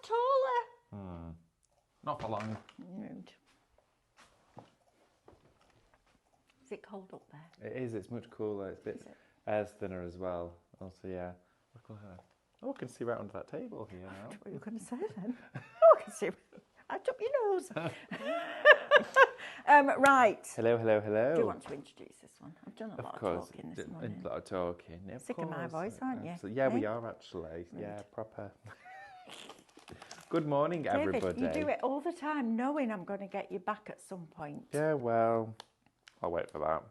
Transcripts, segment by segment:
taller. Not for long. Rude. Is it cold up there? It is. It's much cooler. It's a bit air's thinner as well. Also, yeah. Look at her. Oh, I can see right under that table here now. What were you going to say then? Oh, I can see. I took your nose. Right. Hello, hello, hello. Do you want to introduce this one? I've done a lot of talking this morning. A lot of talking. Yeah, Sick of my voice, aren't you? Yeah, we are actually. Rude. Yeah, proper. Good morning, David, everybody. you do it all the time, knowing I'm going to get you back at some point. Yeah, well, I'll wait for that.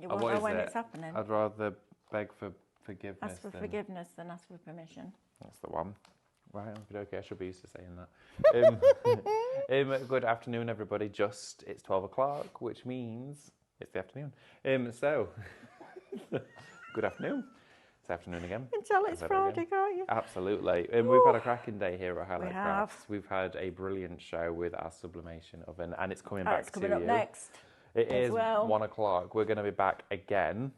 You won't know when it's happening. I'd rather beg for forgiveness. Ask for forgiveness than ask for permission. That's the one. Right, okay, I should be used to saying that. Good afternoon, everybody. It's 12 o'clock, which means it's the afternoon. So, good afternoon. It's afternoon again. You can tell it's Friday, can't you? Absolutely. We've had a cracking day here at Highlight We Crafts. have. We've had a brilliant show with our sublimation oven, and it's coming It's back to coming up you. next. It as is well. 1 o'clock. We're going to be back again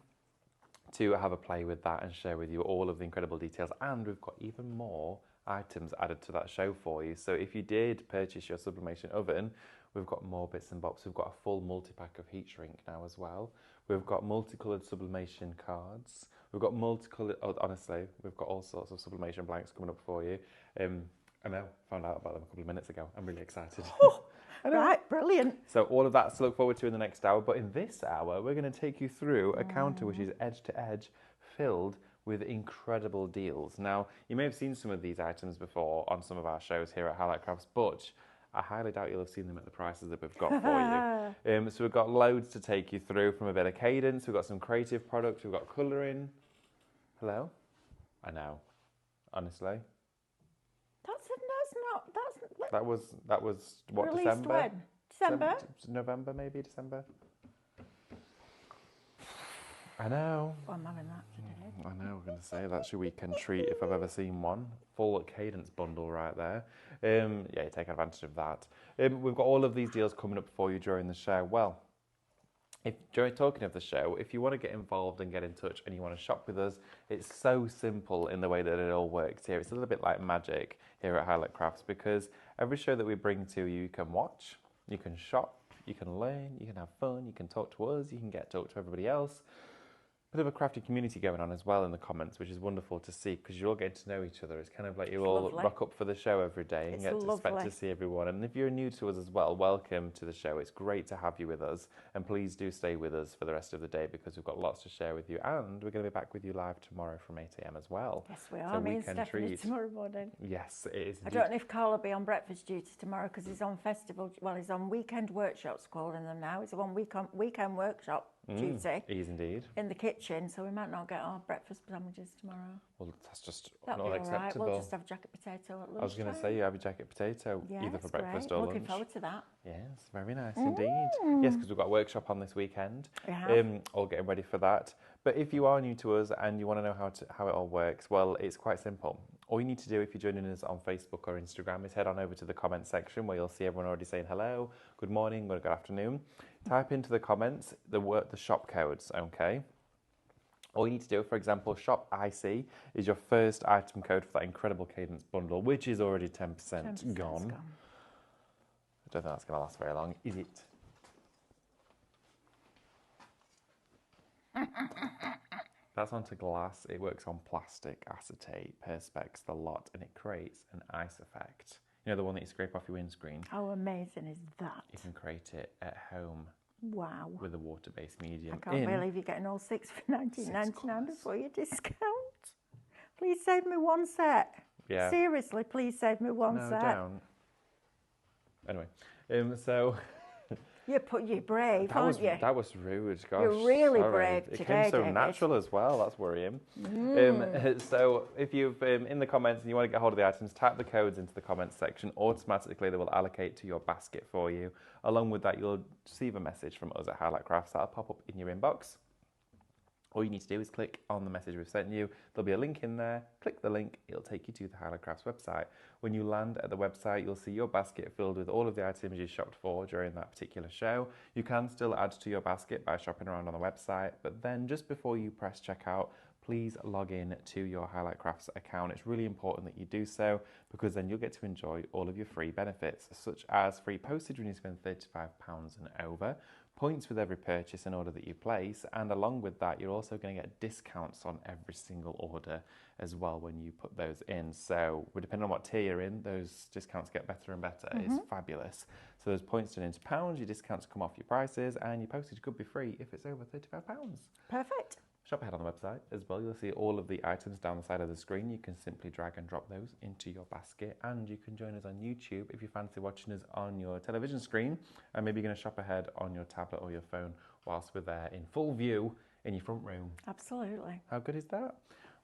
to have a play with that and share with you all of the incredible details. And we've got even more items added to that show for you. So if you did purchase your sublimation oven, we've got more bits and bobs. We've got a full multi-pack of heat shrink now as well. We've got multicolored sublimation cards. We've got multicolored, honestly, we've got all sorts of sublimation blanks coming up for you. I know, found out about them a couple of minutes ago. I'm really excited. Right, brilliant. So all of that to look forward to in the next hour. But in this hour, we're going to take you through a counter which is edge to edge, filled with incredible deals. Now, you may have seen some of these items before on some of our shows here at Highlight Crafts, but I highly doubt you'll have seen them at the prices that we've got for you. So we've got loads to take you through, from a bit of cadence. We've got some creative products. We've got colouring. Hello? I know. Honestly. That was what, Released December? when? December? November, maybe December. I know. Well, I'm having that today. I know, we're going to say that's your weekend treat if I've ever seen one. Full cadence bundle right there. Yeah, you take advantage of that. We've got all of these deals coming up for you during the show. Well, during talking of the show, if you want to get involved and get in touch and you want to shop with us, it's so simple in the way that it all works here. It's a little bit like magic here at Highlight Crafts, because every show that we bring to you, you can watch, you can shop, you can learn, you can have fun, you can talk to us, you can get to talk to everybody else. Bit of a crafty community going on as well in the comments, which is wonderful to see, because you're all getting to know each other. It's kind of like you all rock up for the show every day and get to expect to see everyone. And if you're new to us as well, welcome to the show. It's great to have you with us, and please do stay with us for the rest of the day, because we've got lots to share with you, and we're going to be back with you live tomorrow from 8 a.m. as well. Yes, we are. Me and Stephanie tomorrow morning. Yes, it is. I don't know if Carl will be on breakfast duty tomorrow, because he's on festival. Well, he's on weekend workshops, calling them now. He's on weekend workshop duty. He is indeed. In the kitchen, so we might not get our breakfast sandwiches tomorrow. Well, that's just That'll not be all right. acceptable. We'll just have jacket potato at lunch. I was going to say, you have a jacket potato, either for breakfast or lunch. Looking forward to that. Yes, very nice indeed. Yes, because we've got a workshop on this weekend. We have. All getting ready for that. But if you are new to us and you want to know how it all works, well, it's quite simple. All you need to do if you're joining us on Facebook or Instagram is head on over to the comment section, where you'll see everyone already saying hello, good morning, or good afternoon. Type into the comments the shop codes, okay? All you need to do, for example, shop IC is your first item code for that incredible cadence bundle, which is already 10% gone. I don't think that's going to last very long, is it? That's onto glass. It works on plastic, acetate, perspex, the lot, and it creates an ice effect. You know, the one that you scrape off your windscreen? How amazing is that? You can create it at home. Wow. With a water-based medium. I can't believe you're getting all 6 for $19.99 before your discount. Please save me one set. Yeah. Seriously, please save me one set. No, don't. Anyway, so... You're brave, aren't you? That was rude, gosh. You're really sorry. brave It today, came so David. natural as well, that's worrying. So if you've in the comments and you want to get hold of the items, type the codes into the comments section. Automatically they will allocate to your basket for you. Along with that, you'll receive a message from us at Highlight Crafts that'll pop up in your inbox. All you need to do is click on the message we've sent you. There'll be a link in there. Click the link. It'll take you to the Highlight Crafts website. When you land at the website, you'll see your basket filled with all of the items you shopped for during that particular show. You can still add to your basket by shopping around on the website, but then just before you press checkout, please log in to your Highlight Crafts account. It's really important that you do so because then you'll get to enjoy all of your free benefits, such as free postage when you spend £35 and over, points with every purchase and order that you place, and along with that, you're also going to get discounts on every single order as well when you put those in. So, depending on what tier you're in, those discounts get better and better. It's fabulous. So, those points turn into pounds, your discounts come off your prices, and your postage could be free if it's over £35. Perfect. Shop ahead on the website as well. You'll see all of the items down the side of the screen. You can simply drag and drop those into your basket, and you can join us on YouTube if you fancy watching us on your television screen, and maybe you're going to shop ahead on your tablet or your phone whilst we're there in full view in your front room. Absolutely. How good is that?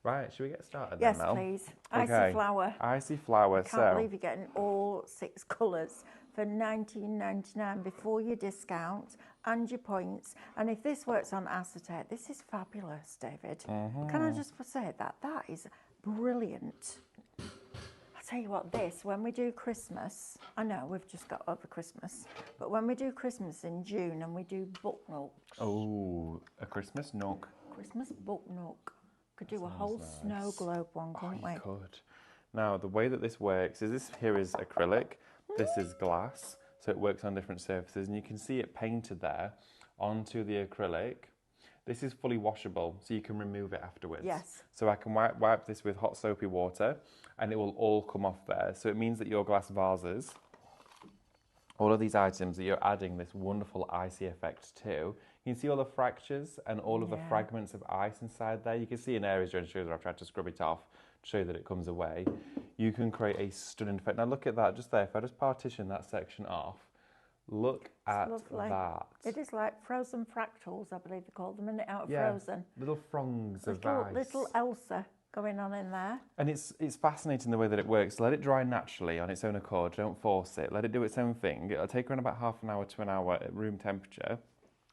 Right, should we get started Yes, then, Mel? please. Okay. Icy flower. Icy flower. Can't believe you're getting all 6 colours for $19.99 before your discount and your points. And if this works on acetate, this is fabulous, David. Can I just say that? That is brilliant. I'll tell you what, when we do Christmas, I know we've just got over Christmas, but when we do Christmas in June and we do book nooks. Oh, a Christmas nook. Christmas book nook. Could do a whole snow globe one, couldn't we? Could. Now, the way that this works is this here is acrylic, this is glass, so it works on different surfaces, and you can see it painted there onto the acrylic. This is fully washable, so you can remove it afterwards. Yes. So I can wipe this with hot soapy water, and it will all come off there. So it means that your glass vases, all of these items that you're adding this wonderful icy effect to, you can see all the fractures and all of the fragments of ice inside there. You can see in areas during shows where I've tried to scrub it off to show you that it comes away. You can create a stunning effect. Now look at that, just there. If I just partition that section off, look at that. It is like frozen fractals, I believe they call them, isn't it, out of Frozen? Little frongs of ice. Little Elsa going on in there. And it's fascinating the way that it works. Let it dry naturally on its own accord. Don't force it. Let it do its own thing. It'll take around about half an hour to an hour at room temperature,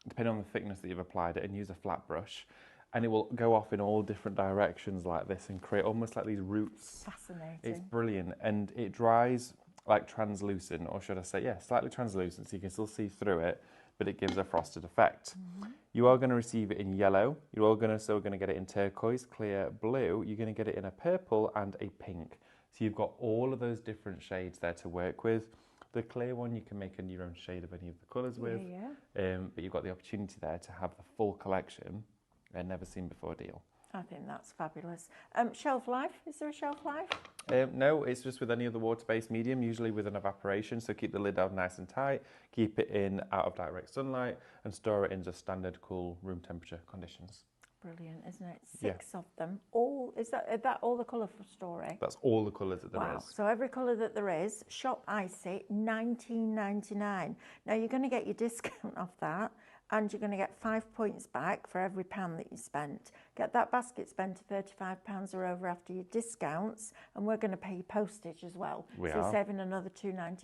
depending on the thickness that you've applied it, and use a flat brush. And it will go off in all different directions like this and create almost like these roots. Fascinating. It's brilliant. And it dries like translucent, or should I say, slightly translucent, so you can still see through it, but it gives a frosted effect. You are going to receive it in yellow. You're also going to get it in turquoise, clear, blue. You're going to get it in a purple and a pink. So you've got all of those different shades there to work with. The clear one, you can make your own shade of any of the colours with. But you've got the opportunity there to have the full collection, a never seen before deal. I think that's fabulous. Shelf life, is there a shelf life? No, it's just with any other water-based medium, usually with an evaporation. So keep the lid down nice and tight, keep it in out of direct sunlight, and store it in just standard cool room temperature conditions. Brilliant, isn't it? 6 of them. All is that all the colour story? That's all the colours that there is. So every colour that there is, shop Icy, $19.99. Now you're going to get your discount off that, and you're going to get 5 points back for every £1 that you spent. Get that basket spent to £35 or over after your discounts, and we're going to pay you postage as well. We so are. you're saving another $2.95. Fran is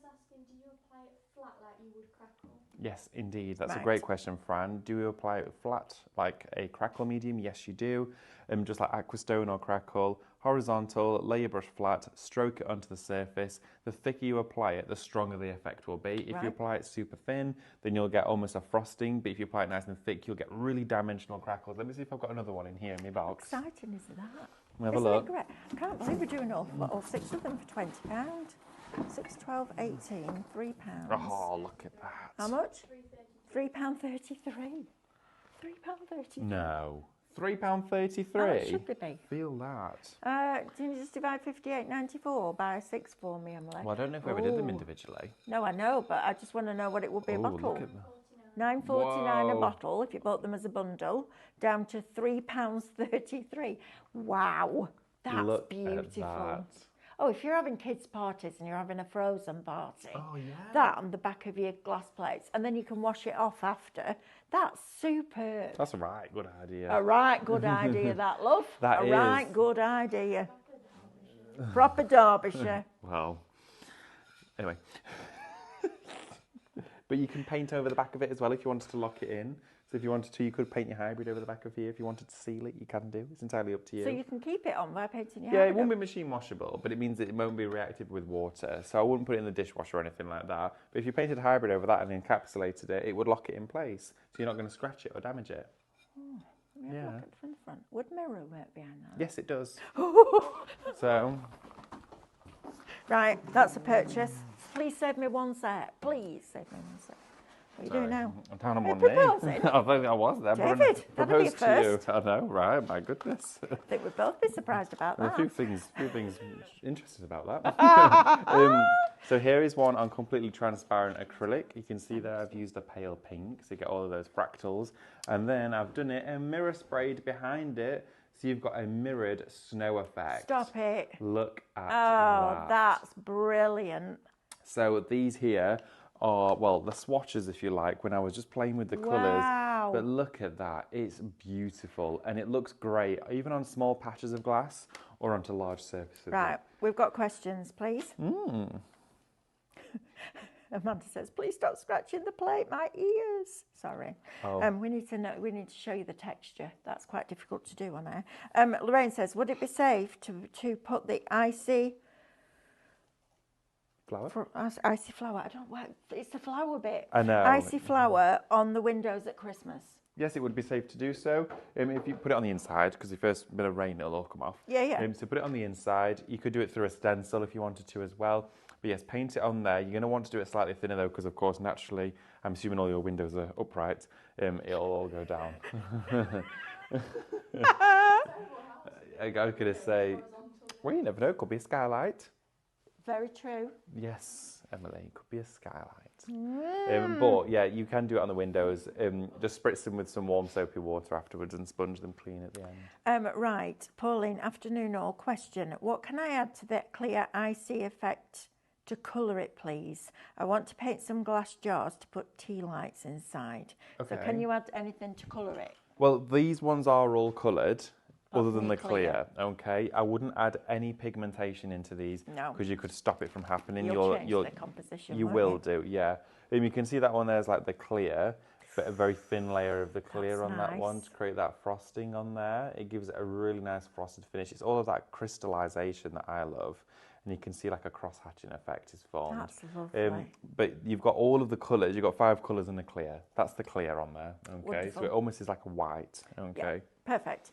asking, do you apply it flat like you would crackle? Yes, indeed. That's Right. a great question, Fran. Do you apply it flat like a crackle medium? Yes, you do. Just like Aquastone or crackle. Horizontal, lay your brush flat, stroke it onto the surface. The thicker you apply it, the stronger the effect will be. If you apply it super thin, then you'll get almost a frosting. But if you apply it nice and thick, you'll get really dimensional crackles. Let me see if I've got another one in here in my How box. exciting is that? Have a Isn't look. it great? I can't believe we're doing all 6 of them for £20. 6, 12, 18, £3. Oh, look at that. How much? £3.33. £3.33. No. £3.33. How much should they be? Feel that. Can you just divide 58.94 by 6 for me, Emily? Well, I don't know if we ever did them Ooh. individually. No, I know, but I just want to know what it would be a Oh, bottle. look at that. $9.49 a Whoa. bottle if you bought them as a bundle, down to £3.33. Wow, that's Look beautiful. at that. Oh, if you're having kids' parties and you're having a frozen party, Oh, yeah. that on the back of your glass plates, and then you can wash it off after, that's superb. That's a right good idea. A right good idea, that, love. That a is. right good idea. Proper Derbyshire. Well, anyway. But you can paint over the back of it as well if you wanted to lock it in. So if you wanted to, you could paint your hybrid over the back of here. If you wanted to seal it, you can do. It's entirely up to you. So you can keep it on by painting your Yeah, hair. it won't be machine washable, but it means that it won't be reactive with water. So I wouldn't put it in the dishwasher or anything like that. But if you painted hybrid over that and encapsulated it, it would lock it in place. So you're not going to scratch it or damage it. Let me have a Yeah. look at from the front. Would mirror work behind that? Yes, it does. So, Right, that's a purchase. Please save me one set. Please save me one set. What are you doing now? I'm down on Are you one knee. proposing? I think I was there. David, that'd be a proposed to you. first. I know, right? My goodness. I think we'd both be surprised about A that. few things interested about that. So here is one on completely transparent acrylic. You can see there I've used a pale pink, so you get all of those fractals. And then I've done it and mirror sprayed behind it, so you've got a mirrored snow effect. Stop it. Look at Oh, that. that's brilliant. So these here are, well, the swatches, if you like, when I was just playing with the colours. Wow. But look at that. It's beautiful. And it looks great, even on small patches of glass or onto large surfaces. Right, we've got questions, please. Amanda says, please stop scratching the plate, my ears. Sorry. Oh. We need to show you the texture. That's quite difficult to do on air. Lorraine says, would it be safe to put the icy Flower? icy flower? I don't know. It's the flower bit. I know. Icy flower on the windows at Christmas. Yes, it would be safe to do so. If you put it on the inside, because the first bit of rain, it'll all come off. Yeah, yeah. So put it on the inside. You could do it through a stencil if you wanted to as well. But yes, paint it on there. You're going to want to do it slightly thinner though, because of course, naturally, I'm assuming all your windows are upright. It'll all go down. I was going to say, well, you never know. It could be a skylight. Very true. Yes, Emily, it could be a skylight. But yeah, you can do it on the windows. Just spritz them with some warm soapy water afterwards and sponge them clean at the end. Right, Pauline, afternoon all. Question, what can I add to that clear icy effect to colour it, please? I want to paint some glass jars to put tea lights inside. So Okay. can you add anything to colour it? Well, these ones are all coloured, other than me the clear. Okay, I wouldn't add any pigmentation into these No. because you could stop it from happening. You'll change the composition, You won't will you? do, yeah. You can see that one there's like the clear, but a very thin layer of the clear That's on that one nice. to create that frosting on there. It gives it a really nice frosted finish. It's all of that crystallization that I love. And you can see like a cross-hatching effect is formed. That's lovely. But you've got all of the colours. You've got 5 colours in the clear. That's the clear on there. Okay, Wonderful. so it almost is like a white. Okay. Yeah, perfect.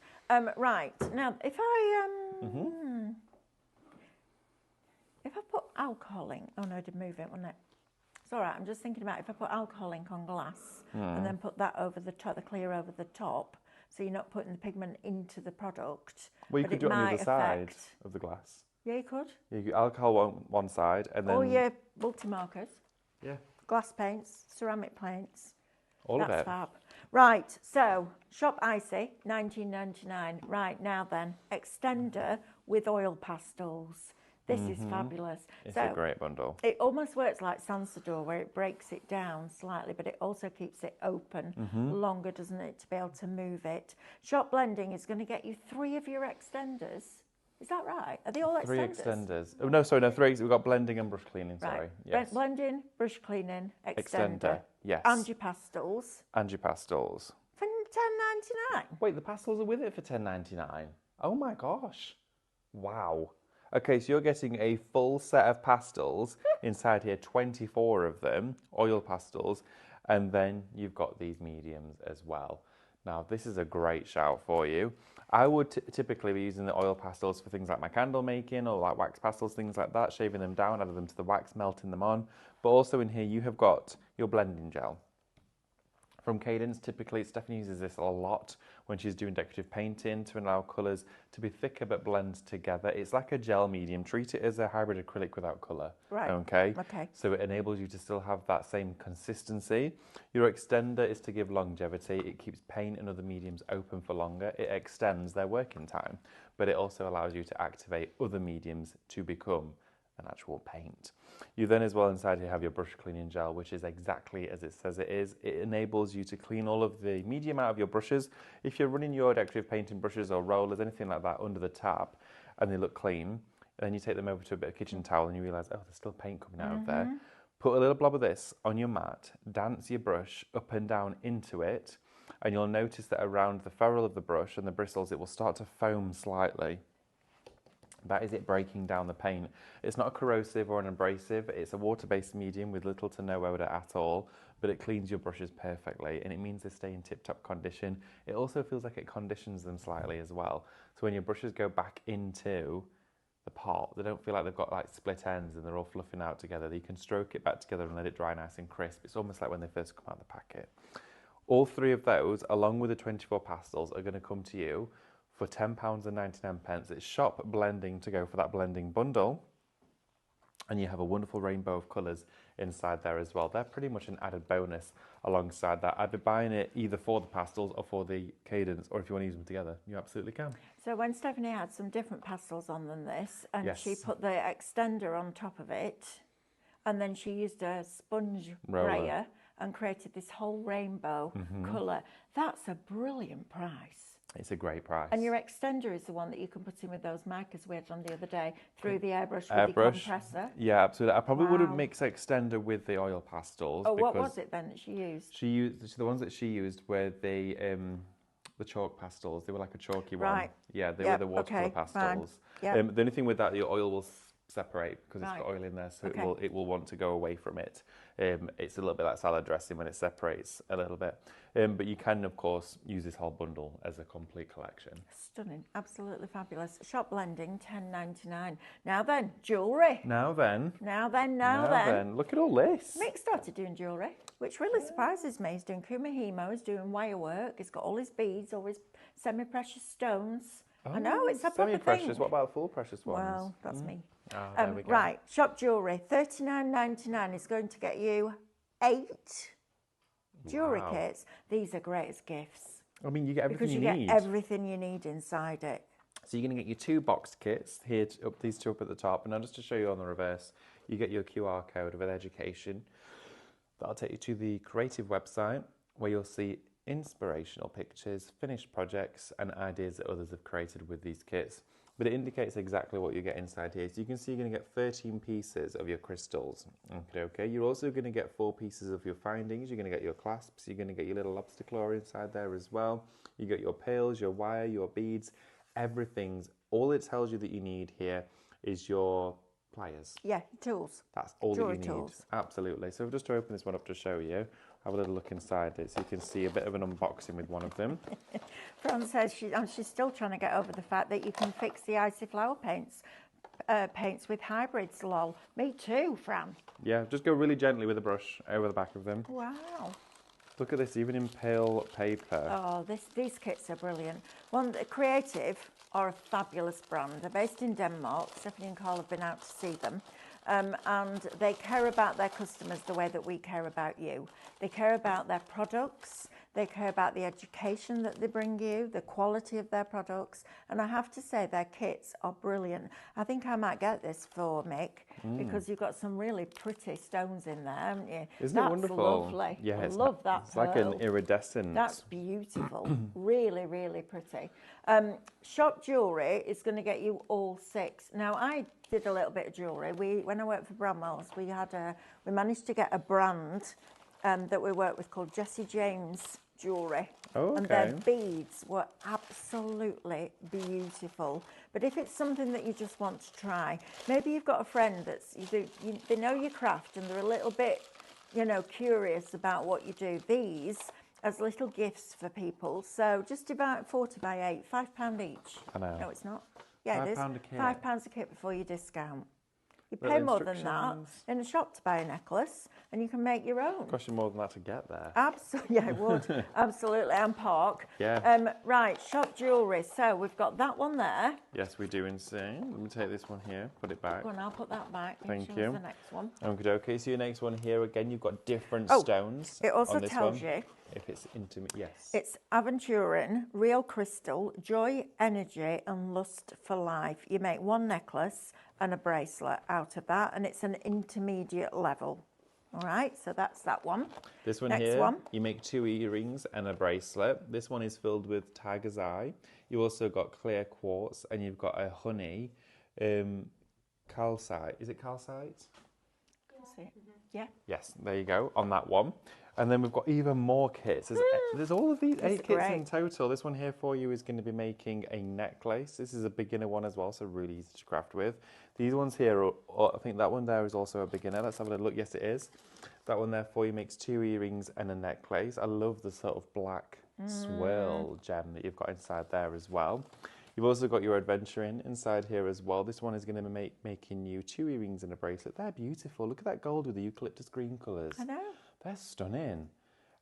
Right, now if I if I put alcohol ink, oh no, I did move it, wasn't it? It's all right. I'm just thinking about if I put alcohol ink on glass and then put that over the top, the clear over the top, so you're not putting the pigment into the product. Well, you but could do it on the might other side affect- of the glass. Yeah, you could. You could alcohol on one side and then Or your multi-markers, yeah, glass paints, ceramic paints. all That's of it. fab. Right, so Shop Icy, $19.99. Right, now then, extender with oil pastels. This is fabulous. It's so a great bundle. it almost works like Sansador, where it breaks it down slightly, but it also keeps it open longer, doesn't it, to be able to move it. Shop Blending is going to get you 3 of your extenders. Is that right? Are they all 3 extenders? extenders. Oh, no, sorry, no, 3. We've got blending and brush cleaning, sorry. Right. Yes. Blending, brush cleaning, extender, Extender, yes. and your pastels And your pastels. for $10.99. Wait, the pastels are with it for $10.99. Oh my gosh. Wow. Okay, so you're getting a full set of pastels inside here, 24 of them, oil pastels, and then you've got these mediums as well. Now, this is a great shout for you. I would typically be using the oil pastels for things like my candle making or like wax pastels, things like that, shaving them down, adding them to the wax, melting them on. But also in here, you have got your blending gel. From Cadence, typically Stephanie uses this a lot when she's doing decorative painting to allow colours to be thicker but blend together. It's like a gel medium. Treat it as a hybrid acrylic without colour. Right. Okay. Okay. So it enables you to still have that same consistency. Your extender is to give longevity. It keeps paint and other mediums open for longer. It extends their working time, but it also allows you to activate other mediums to become an actual paint. You then as well inside here have your brush cleaning gel, which is exactly as it says it is. It enables you to clean all of the medium out of your brushes. If you're running your decorative painting brushes or rollers, anything like that under the tap and they look clean, then you take them over to a bit of kitchen towel and you realise, oh, there's still paint coming out of there. Put a little blob of this on your mat, dance your brush up and down into it, and you'll notice that around the ferrule of the brush and the bristles, it will start to foam slightly. That is it breaking down the paint. It's not a corrosive or an abrasive. It's a water-based medium with little to no odour at all. but it cleans your brushes perfectly, and it means they stay in tip-top condition. It also feels like it conditions them slightly as well. So when your brushes go back into the pot, they don't feel like they've got like split ends and they're all fluffing out together. You can stroke it back together and let it dry nice and crisp. It's almost like when they first come out of the packet. All three of those, along with the 24 pastels, are going to come to you for £10.99. It's shop blending to go for that blending bundle. And you have a wonderful rainbow of colours inside there as well. They're pretty much an added bonus alongside that. I'd be buying it either for the pastels or for the Cadence, or if you want to use them together, you absolutely can. So when Stephanie had some different pastels on than this, and Yes. she put the extender on top of it, and then she used a sponge Roller. brayer and created this whole rainbow colour. That's a brilliant price. It's a great price. And your extender is the one that you can put in with those markers we had on the other day through the airbrush with your Airbrush. compressor. Yeah, absolutely. I probably wouldn't Wow. mix extender with the oil pastels. Oh, what because was it then that she used? She used the ones that she used were the chalk pastels. They were like a chalky one. Right. Yeah, they Yep, were the watercolor okay, fine. pastels. Yep. The only thing with that, your oil will separate because it's Right. got oil in there, so Okay. it will want to go away from it. It's a little bit like salad dressing when it separates a little bit. But you can, of course, use this whole bundle as a complete collection. Stunning, absolutely fabulous. Shop blending, £10.99. Now then, jewellery. Now then, Now then. look at all this. Mick started doing jewellery, which really surprises me. He's doing Kumihimo, he's doing wire work, he's got all his beads, all his semi-precious stones. I know, it's a proper Semi-precious. thing. What about full precious ones? Well, that's me. There we go. Right, shop jewellery, $39.99 is going to get you 8 jewellery Wow. kits. These are great as gifts I mean, you get everything because you need. get everything you need inside it. So you're going to get your 2 boxed kits here, these 2 up at the top, and now just to show you on the reverse, you get your QR code with education. That'll take you to the creative website where you'll see inspirational pictures, finished projects, and ideas that others have created with these kits. But it indicates exactly what you get inside here. So you can see you're going to get 13 pieces of your crystals. Okay. You're also going to get 4 pieces of your findings. You're going to get your clasps. You're going to get your little lobster claw inside there as well. You get your pearls, your wire, your beads. Everything's, all it tells you that you need here is your pliers. Yeah, tools. That's all that Jewelry you need. tools. Absolutely. So just to open this one up to show you, have a little look inside it so you can see a bit of an unboxing with one of them. Fran says she's still trying to get over the fact that you can fix the icy flower paints with hybrids, lol. Me too, Fran. Yeah, just go really gently with a brush over the back of them. Wow. Look at this, even in pale paper. Oh, these kits are brilliant. Creative are a fabulous brand. They're based in Denmark. Stephanie and Carl have been out to see them. And they care about their customers the way that we care about you. They care about their products. They care about the education that they bring you, the quality of their products. And I have to say, their kits are brilliant. I think I might get this for Mick because you've got some really pretty stones in there, haven't you? Isn't That's it wonderful? Lovely. Yeah, I it's love that It's like an pearl. iridescent. That's beautiful. Really, really pretty. Shop jewellery is going to get you all 6. Now, I did a little bit of jewellery. When I worked for Bramwell's, we managed to get a brand that we worked with called Jesse James Jewellery. Oh, And their okay. beads were absolutely beautiful. But if it's something that you just want to try, maybe you've got a friend they know your craft and they're a little bit, curious about what you do. These as little gifts for people. So just about 40 by 8, £5 each. I know. No, it's not. Yeah, it is. £5 a kit. £5 a kit before you discount. You Little pay more than that instructions. in a shop to buy a necklace, and you can make your own. Cost you more than that to get there. Absolutely, yeah, it would. Absolutely, and park. Yeah. Right, shop jewellery. So we've got that one there. Yes, we do insane. Let me take this one here, put it back. Go on, I'll put that back. Thank Show us you. the next one. Okay, so your next one here, again, you've got different Oh, stones. it also on this tells one. you If it's intimate, yes. it's Aventurin, Real Crystal, Joy, Energy, and Lust for Life. You make one necklace and a bracelet out of that, and it's an intermediate level. All right, so that's that one. This one Next here, one. you make 2 earrings and a bracelet. This one is filled with tiger's eye. You also got clear quartz, and you've got a honey calcite. Is it calcite? See? Yeah. Yes, there you go, on that one. And then we've got even more kits. There's all of these This is 8 kits in great. total. This one here for you is going to be making a necklace. This is a beginner one as well, so really easy to craft with. These ones here, I think that one there is also a beginner. Let's have a little look. Yes, it is. That one there for you makes 2 earrings and a necklace. I love the sort of black swirl gem that you've got inside there as well. You've also got your adventuring inside here as well. This one is going to be making you 2 earrings and a bracelet. They're beautiful. Look at that gold with the eucalyptus green colours. I know. They're stunning.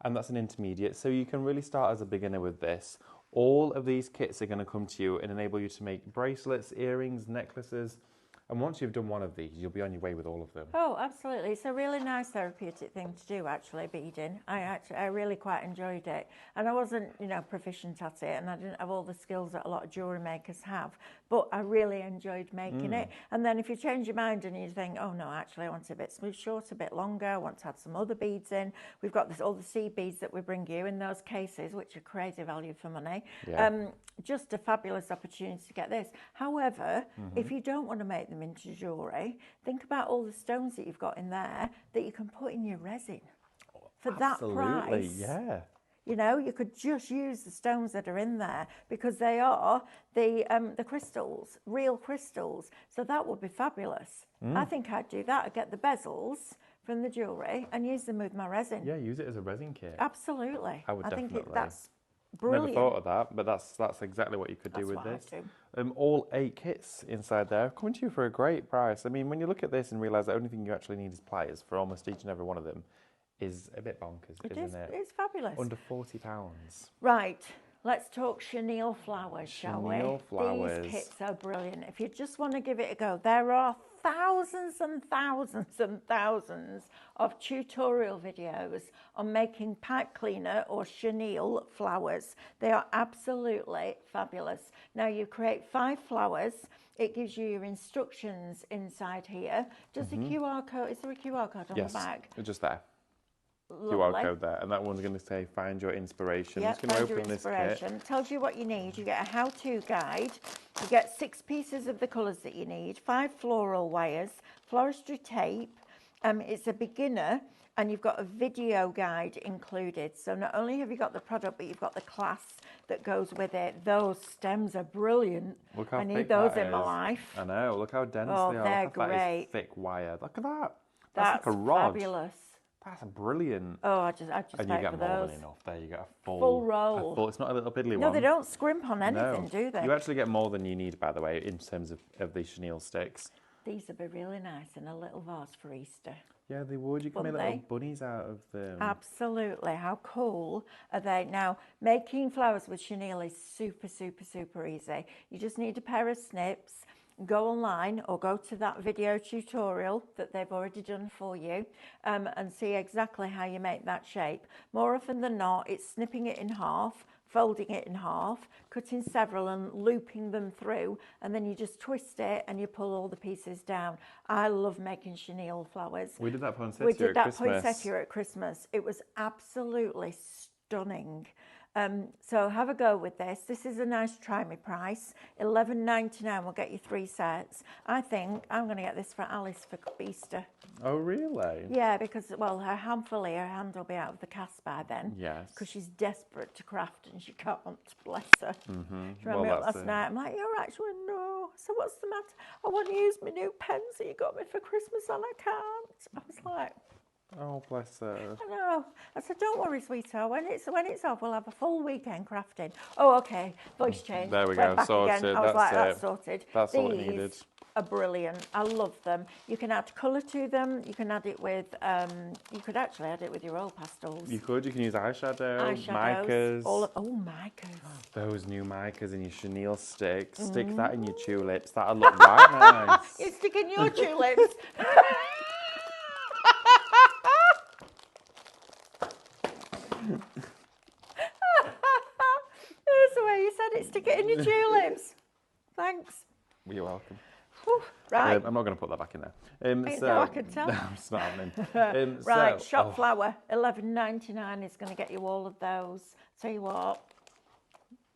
And that's an intermediate. So you can really start as a beginner with this. All of these kits are going to come to you and enable you to make bracelets, earrings, necklaces. And once you've done one of these, you'll be on your way with all of them. Oh, absolutely. It's a really nice therapeutic thing to do, actually, beading. I really quite enjoyed it. And I wasn't, proficient at it, and I didn't have all the skills that a lot of jewellery makers have, but I really enjoyed making it. And then if you change your mind and you think, oh, no, actually, I want it a bit smooth, short, a bit longer, I want to add some other beads in. We've got all the seed beads that we bring you in those cases, which are crazy value for money. Yeah. Just a fabulous opportunity to get this. However, if you don't want to make them into jewellery, think about all the stones that you've got in there that you can put in your resin for that price. Absolutely, yeah. You could just use the stones that are in there because they are the crystals, real crystals. So that would be fabulous. I think I'd do that. I'd get the bezels from the jewellery and use them with my resin. Yeah, use it as a resin kit. Absolutely. I would think definitely. that's brilliant. Never thought of that, but that's exactly what you could do with That's what this. I'd do. All 8 kits inside there coming to you for a great price. I mean, when you look at this and realise the only thing you actually need is pliers for almost each and every one of them is a bit bonkers, isn't it? It's fabulous. Under £40. Right, let's talk chenille flowers, shall we? Chenille flowers. These kits are brilliant. If you just want to give it a go, there are thousands and thousands and thousands of tutorial videos on making pipe cleaner or chenille flowers. They are absolutely fabulous. Now you create 5 flowers. It gives you your instructions inside here. Does the QR code, is there a QR code on the back? Yes, just there. Lovely. QR code there, and that one's going to say find your inspiration. Yeah, I'm just going to find your open this kit. inspiration. Tells you what you need. You get a how-to guide. You get 6 pieces of the colours that you need, 5 floral wires, floristry tape. It's a beginner, and you've got a video guide included. So not only have you got the product, but you've got the class that goes with it. Those stems are brilliant. Look how I need thick those that in my is. life. I know. Look how dense Oh, they are. they're Look at that great. is thick wire. Look at that. That's like a rod. fabulous. That's brilliant. Oh, I just And you wait get for more those. than enough. There you get a Full roll. it's not a little piddly one. No, they don't scrimp on anything, No. do they? You actually get more than you need, by the way, in terms of these chenille sticks. These would be really nice in a little vase for Easter. Yeah, they would. You can make Wouldn't little they? bunnies out of them. Absolutely. How cool are they? Now, making flowers with chenille is super, super, super easy. You just need a pair of snips. Go online or go to that video tutorial that they've already done for you and see exactly how you make that shape. More often than not, it's snipping it in half, folding it in half, cutting several and looping them through, and then you just twist it and you pull all the pieces down. I love making chenille flowers. We did that poinsettia We did at that Christmas. poinsettia at Christmas. It was absolutely stunning. So have a go with this. This is a nice try me price. $11.99 will get you 3 sets. I think I'm going to get this for Alice for Easter. Oh, really? Yeah, because, well, her hand will be out of the cast by then. Yes. Because she's desperate to craft and she can't, bless her. She rang Well, me up that's last it. night. I'm like, you're actually, no. So what's the matter? I want to use my new pens that you got me for Christmas and I can't. I was like, Oh, bless her. I know. I said, don't worry, sweetheart. When it's off, we'll have a full weekend crafting. Oh, okay. Voice change. There we Went go, back sorted. Again. I was That's like, it. that's sorted. That's all it These needed. are brilliant. I love them. You can add colour to them. You can add it with, you could actually add it with your oil pastels. You can use eyeshadow, Eyeshadows. micas. Micas. Those new micas in your chenille sticks. Stick that in your tulips. That'll look right nice. You're sticking your tulips. That's the way you said it. Stick it in your tulips. Thanks. You're welcome. Whew. Right. I'm not going to put that back in there. No, I can tell. No, it's not happening. Right, so- shop flower, $11.99 is going to get you all of those. Tell you what,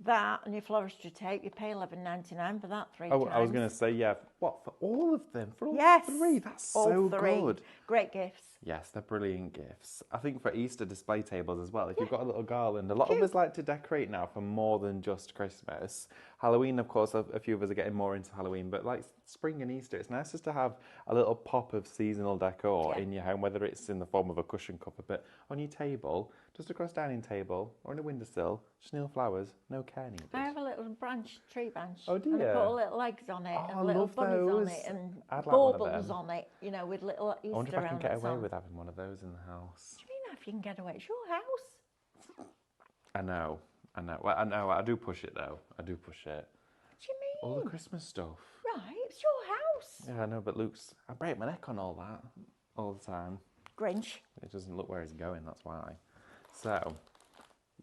that and your floristry tape, you pay $11.99 for that 3 times. Oh, I was going to say, yeah. What, for all of them? For all Yes, three? That's all so three. good. Great gifts. Yes, they're brilliant gifts. I think for Easter display tables as well, if you've got a little garland, a lot of us like to decorate now for more than just Christmas. Halloween, of course, a few of us are getting more into Halloween, but like spring and Easter, it's nice just to have a little pop of seasonal decor in your home, whether it's in the form of a cushion cover, but on your table, just across dining table or on a windowsill, chenille flowers, no care needed. I have a little tree branch. Oh, do and I you? put little legs on it, Oh, I and little love bunnies on those. it, and I'd like one of baubles them. on it, you know, with little Easter I wonder if I can get ornaments away on. with having one of those in the house. What do you mean if you can get away? It's your house. I know. Well, I know. I do push it though. I do push it. What do you mean? All the Christmas stuff. Right, it's your house. Yeah, I know, but Luke's. I break my neck on all that all the time. Grinch. It doesn't look where he's going. That's why. So,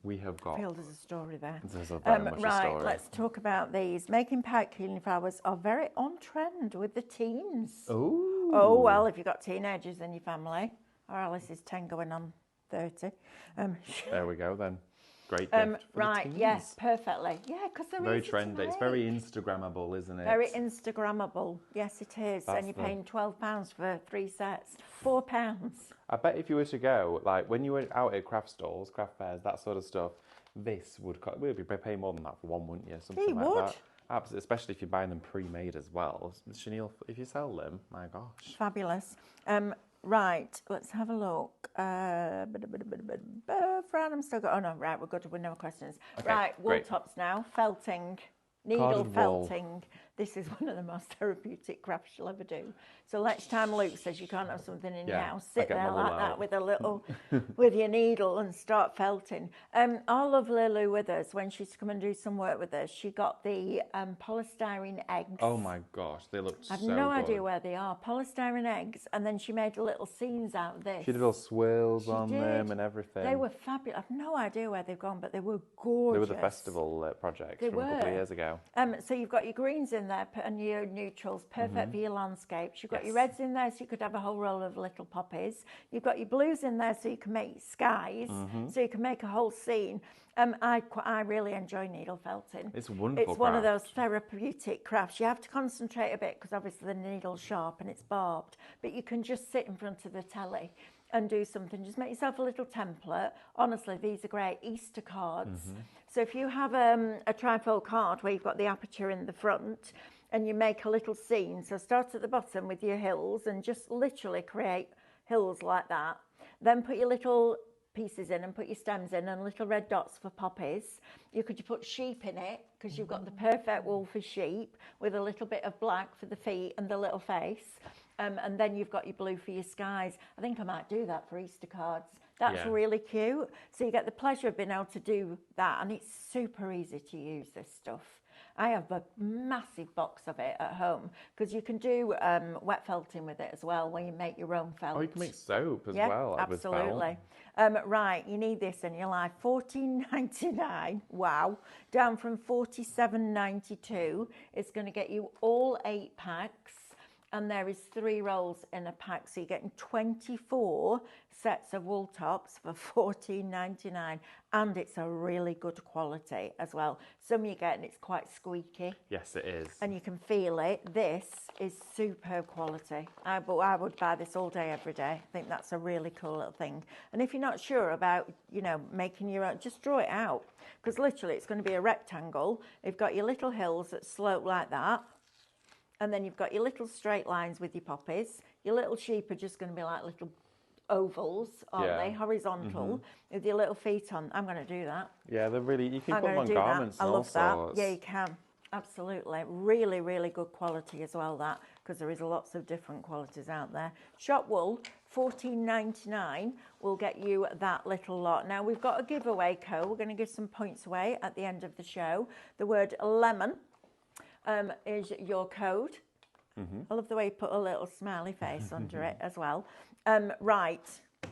we have got. I feel there's a story there. There's a very much a Right, story. let's talk about these. Making pipe cleaning flowers are very on trend with the teens. Ooh. Oh, well, if you've got teenagers in your family, or Alice is 10 going on 30. There we go then. Great gift for right, the teens. yes, perfectly. Yeah, because they're Very easy to trendy. It's make. very Instagrammable, isn't it? Very Instagrammable. Yes, it is. That's And you're the- paying £12 for 3 sets. £4. I bet if you were to go, like when you were out at craft stalls, craft fairs, that sort of stuff, this would cost. We'd be paying more than that for one, wouldn't you? Something You like would. that. Absolutely, especially if you're buying them pre-made as well. Chenille, if you sell them, my gosh. Fabulous. Right, let's have a look. Fran, I'm still got. Oh no, right, we're good. With no questions. Okay, Right, wool great. tops now. Felting, needle Carded wool. felting. This is one of the most therapeutic crafts you'll ever do. So each time Luke says you can't have something in your Yeah, house, I sit get there my like wool that out. with a little, with your needle and start felting. Our lovely Lou with us, when she used to come and do some work with us, she got the polystyrene eggs. Oh my gosh, they looked so I've good. no idea where they are. Polystyrene eggs, and then she made little scenes out of this. She did little swirls She on did. them and everything. They were fabulous. I've no idea where they've gone, but they were gorgeous. They were the festival project They from a couple were. of years ago. So you've got your greens in there and your neutrals, perfect for your landscapes. You've got your Yes. reds in there, so you could have a whole roll of little poppies. You've got your blues in there, so you can make skies, so you can make a whole scene. I really enjoy needle felting. It's a wonderful It's one of craft. those therapeutic crafts. You have to concentrate a bit because obviously the needle's sharp and it's barbed, but you can just sit in front of the telly and do something. Just make yourself a little template. Honestly, these are great Easter cards. So if you have a trifold card where you've got the aperture in the front and you make a little scene, so start at the bottom with your hills and just literally create hills like that. Then put your little pieces in and put your stems in and little red dots for poppies. You could put sheep in it because you've got the perfect wool for sheep with a little bit of black for the feet and the little face. And then you've got your blue for your skies. I think I might do that for Easter cards. That's Yeah. really cute. So you get the pleasure of being able to do that, and it's super easy to use this stuff. I have a massive box of it at home because you can do wet felting with it as well, where you make your own felt. Oh, you can make soap as Yeah, well. like with felt. absolutely. Right, you need this in your life. $14.99. Wow, down from $47.92. It's going to get you all 8 packs. And there is 3 rolls in a pack, so you're getting 24 sets of wool tops for $14.99, and it's a really good quality as well. Some you get and it's quite squeaky, Yes, it is. and you can feel it. This is superb quality. I would buy this all day, every day. I think that's a really cool little thing. And if you're not sure about, making your own, just draw it out, because literally it's going to be a rectangle. You've got your little hills that slope like that. And then you've got your little straight lines with your poppies. Your little sheep are just going to be like little ovals, aren't Yeah. they? Horizontal, with your little feet on. I'm going to do that. Yeah, they're really. You can I'm put them going on to do that. garments I and all love that. sorts. Yeah, you can. Absolutely. Really, really good quality as well, that, because there is lots of different qualities out there. Shop wool, $14.99 will get you that little lot. Now, we've got a giveaway code. We're going to give some points away at the end of the show. The word lemon is your code. I love the way you put a little smiley face under it as well. Right. Do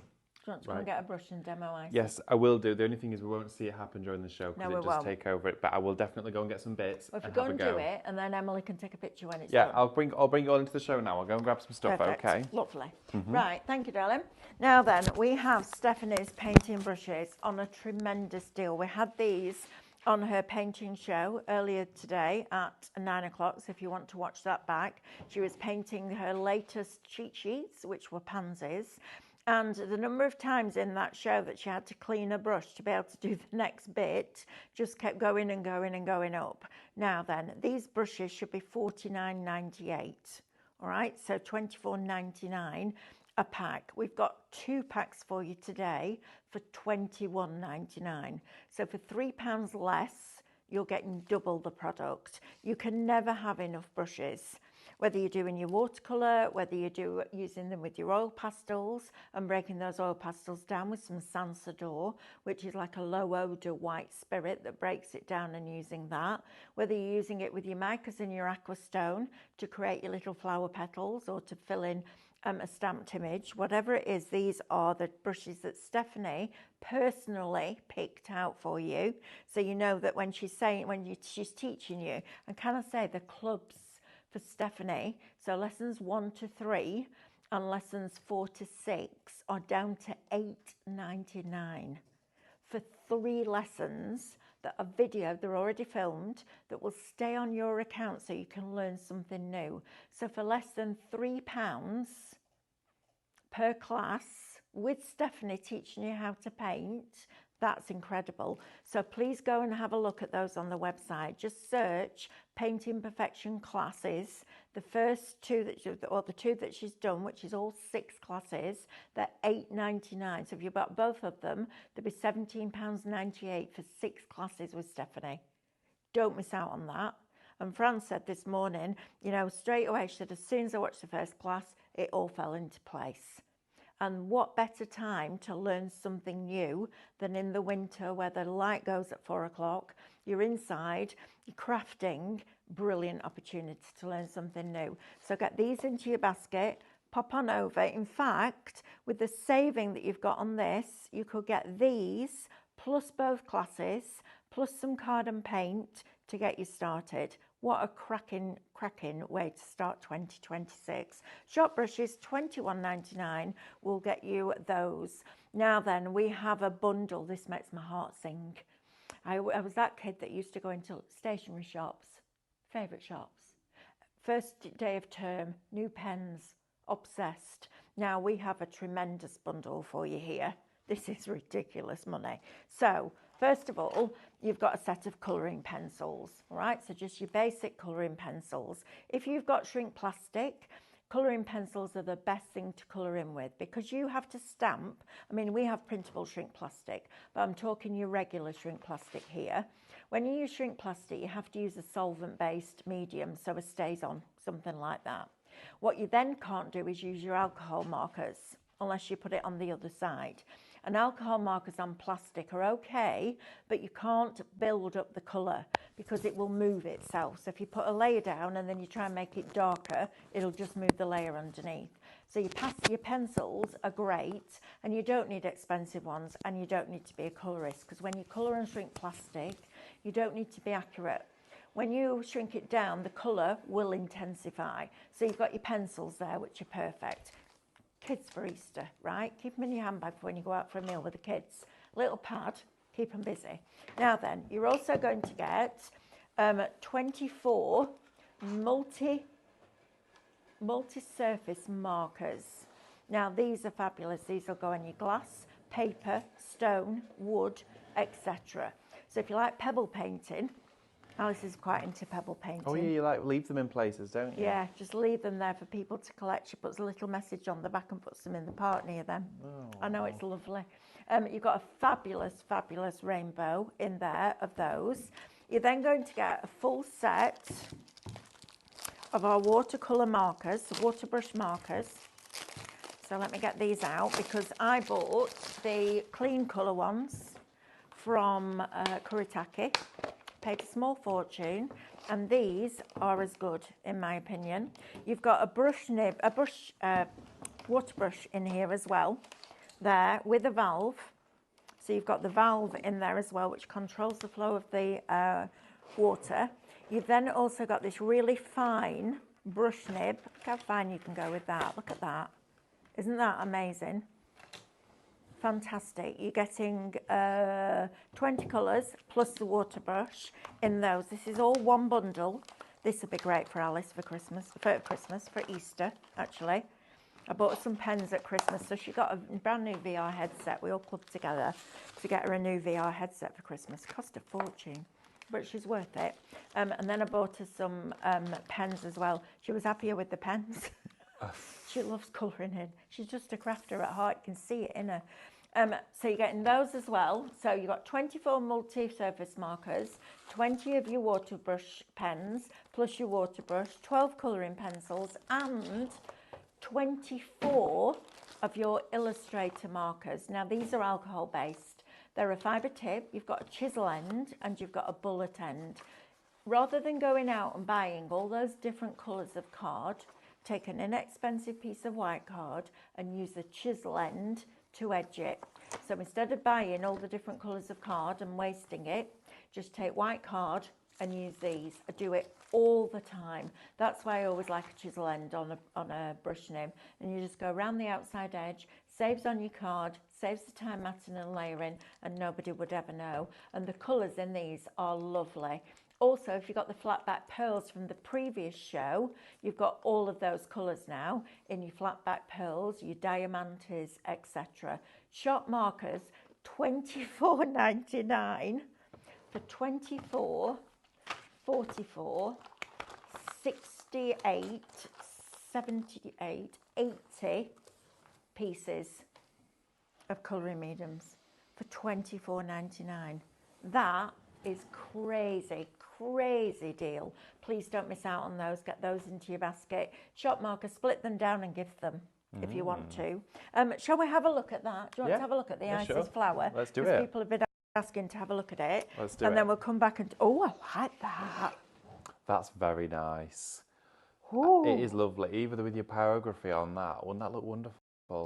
you want to come and get a brush and demo ice? Yes, I will do. The only thing is we won't see it happen during the show because No, it we does won't. take over it. But I will definitely go and get some bits Well, if we and go have a and go. do it, and then Emily can take a picture when it's Yeah, done. I'll bring it all into the show now. I'll go and grab some stuff. Perfect. Okay. Lovely. Right, thank you, darling. Now then, we have Stephanie's painting brushes on a tremendous deal. We had these on her painting show earlier today at 9 o'clock. So if you want to watch that back, she was painting her latest cheat sheets, which were pansies. And the number of times in that show that she had to clean a brush to be able to do the next bit just kept going and going and going up. Now then, these brushes should be $49.98. All right, so $24.99 a pack. We've got 2 packs for you today for $21.99. So for £3 less, you're getting double the product. You can never have enough brushes. Whether you're doing your watercolour, whether you're using them with your oil pastels and breaking those oil pastels down with some Sansador, which is like a low odour white spirit that breaks it down, and using that. Whether you're using it with your micas and your aquastone to create your little flower petals or to fill in a stamped image, whatever it is, these are the brushes that Stephanie personally picked out for you. So you know that when she's teaching you, and can I say the clubs for Stephanie, so lessons 1 to 3 and lessons 4 to 6 are down to $8.99 for 3 lessons that are video, they're already filmed, that will stay on your account so you can learn something new. So for less than £3 per class, with Stephanie teaching you how to paint, that's incredible. So please go and have a look at those on the website. Just search Painting Perfection classes. The first 2 or the 2 that she's done, which is all 6 classes, they're $8.99. So if you bought both of them, there'd be £17.98 for 6 classes with Stephanie. Don't miss out on that. And Fran said this morning, you know, straight away, she said, as soon as I watched the first class, it all fell into place. And what better time to learn something new than in the winter where the light goes at 4 o'clock, you're inside, you're crafting, brilliant opportunity to learn something new. So get these into your basket, pop on over. In fact, with the saving that you've got on this, you could get these plus both classes, plus some card and paint to get you started. What a cracking way to start 2026. Shop brushes, $21.99 will get you those. Now then, we have a bundle. This makes my heart sing. I was that kid that used to go into stationery shops, favourite shops. First day of term, new pens, obsessed. Now we have a tremendous bundle for you here. This is ridiculous money. So, first of all, you've got a set of colouring pencils, all right? So just your basic colouring pencils. If you've got shrink plastic, colouring pencils are the best thing to colour in with because you have to stamp. I mean, we have printable shrink plastic, but I'm talking your regular shrink plastic here. When you use shrink plastic, you have to use a solvent-based medium so it stays on, something like that. What you then can't do is use your alcohol markers unless you put it on the other side. And alcohol markers on plastic are okay, but you can't build up the colour because it will move itself. So if you put a layer down and then you try and make it darker, it'll just move the layer underneath. So your pencils are great, and you don't need expensive ones, and you don't need to be a colourist because when you colour and shrink plastic, you don't need to be accurate. When you shrink it down, the colour will intensify. So you've got your pencils there, which are perfect. Kids for Easter, right? Keep them in your handbag for when you go out for a meal with the kids. Little pad, keep them busy. Now then, you're also going to get 24 multi-surface markers. Now these are fabulous. These will go on your glass, paper, stone, wood, etc. So if you like pebble painting, Alice is quite into pebble painting. Oh yeah, you like leave them in places, don't you? Yeah, just leave them there for people to collect. She puts a little message on the back and puts them in the park near them. Oh. I know, it's lovely. You've got a fabulous, fabulous rainbow in there of those. You're then going to get a full set of our watercolour markers, water brush markers. So let me get these out because I bought the clean colour ones from Kuretake. Paid a small fortune, and these are as good in my opinion. You've got a water brush in here as well, there with a valve. So you've got the valve in there as well, which controls the flow of the water. You've then also got this really fine brush nib. Look how fine you can go with that. Look at that. Isn't that amazing? fantastic. You're getting 20 colours plus the water brush in those. This is all one bundle. This would be great for Alice for for Easter, actually. I bought some pens at Christmas, so she got a brand new VR headset. We all clubbed together to get her a new VR headset for Christmas. Cost a fortune, but she's worth it. And then I bought her some pens as well. She was happier with the pens. She loves colouring in. She's just a crafter at heart. You can see it in her. So you're getting those as well. So you've got 24 multi-surface markers, 20 of your water brush pens, plus your water brush, 12 colouring pencils, and 24 of your Illustrator markers. Now, these are alcohol-based. They're a fibre tip, you've got a chisel end, and you've got a bullet end. Rather than going out and buying all those different colours of card, take an inexpensive piece of white card and use the chisel end to edge it. So instead of buying all the different colours of card and wasting it, just take white card and use these. I do it all the time. That's why I always like a chisel end on a brush nib. And you just go around the outside edge, saves on your card, saves the time matting and layering, and nobody would ever know. And the colours in these are lovely. Also, if you've got the flat back pearls from the previous show, you've got all of those colours now in your flat back pearls, your diamantes, etc. Shop markers, $24.99 for 24, 44, 68, 78, 80 pieces of colouring mediums for $24.99. That is crazy deal. Please don't miss out on those. Get those into your basket. Shop marker, split them down and give them if you want to. Shall we have a look at that? Do you want to have a look at the Isis flower? Let's do Because it. people have been asking to have a look at it. Let's do and it. then we'll come back and, oh, I like that. That's very nice. Ooh, It is lovely. Even with your pyrography on that, wouldn't that look wonderful?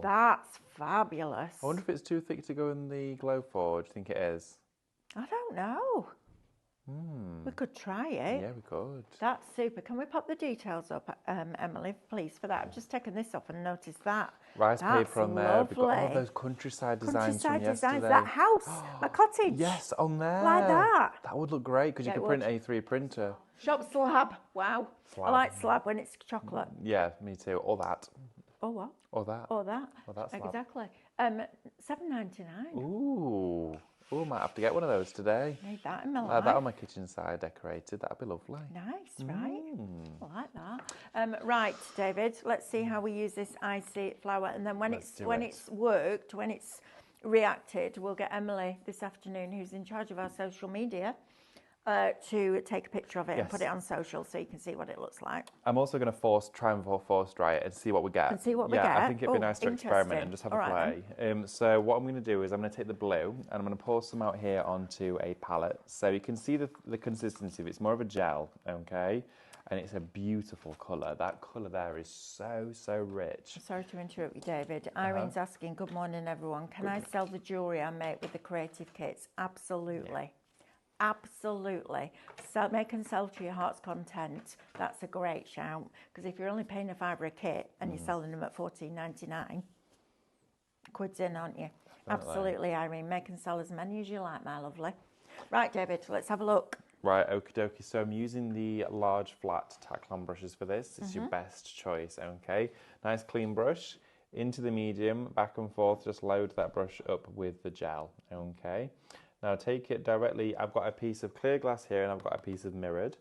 that's fabulous. I wonder if it's too thick to go in the Glowforge. Do you think it is? I don't know. We could try it. Yeah, we could. That's super. Can we pop the details up, Emily, please, for that? I've just taken this off and noticed that. Rice That's paper on there. We've got all of lovely. those countryside designs Countryside from designs, yesterday. that house, my cottage. Yes, on there. Like that. That would look great because Yeah, you it could print would. A3 printer. Shop slab. Wow. I Slab. like slab when it's chocolate. Yeah, me too. Or that. Oh, what? Or that. Or that. Or that slab. Exactly. $7.99. Ooh. Ooh, might have to get one of those today. Need that in my Like life. that on my kitchen side decorated. That'd be lovely. Nice, right? I like that. Right, David, let's see how we use this icy flower. And then when Let's it's do when it. it's worked, when it's reacted, we'll get Emily this afternoon, who's in charge of our social media, to take a picture of it and put Yes. it on social so you can see what it looks like. I'm also going to try and force dry it and see what we get. And see what we yeah, I get? think it'd be Oh, nice to experiment interesting. and just have All a right play. So what I'm going to do is I'm going to take the blue and I'm going to pour some out here onto a palette. So you can see the consistency of it. It's more of a gel, okay? And it's a beautiful colour. That colour there is so rich. Sorry to interrupt you, David. Irene's asking, good morning, everyone. Can I sell the jewellery I make with the creative kits? Absolutely. Absolutely. So make and sell to your heart's content. That's a great shout. Because if you're only paying a £5 a kit and you're selling them at $14.99, quids in, aren't you? Absolutely, Irene. Make and sell as many as you like, my lovely. Right, David, let's have a look. Right, okie dokie. So I'm using the large flat Taklon brushes for this. It's your best choice, okay? Nice clean brush. Into the medium, back and forth, just load that brush up with the gel, okay? Now take it directly, I've got a piece of clear glass here and I've got a piece of mirrored.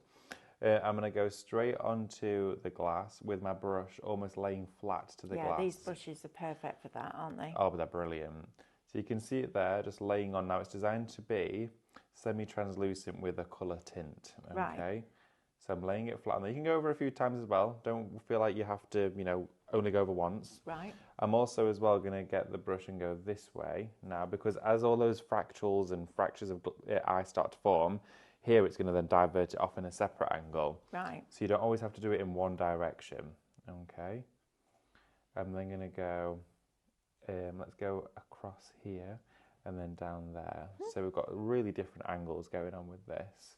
I'm going to go straight onto the glass with my brush almost laying flat to the glass. Yeah, these brushes are perfect for that, aren't they? Oh, but they're brilliant. So you can see it there, just laying on. Now it's designed to be semi-translucent with a colour tint, okay? Right. So I'm laying it flat. And you can go over a few times as well. Don't feel like you have to, only go over once. Right. I'm also as well going to get the brush and go this way now because as all those fractals and fractures of eye start to form, here it's going to then divert it off in a separate angle. Right. So you don't always have to do it in one direction, okay? I'm then going to go, let's go across here and then down there. So we've got really different angles going on with this.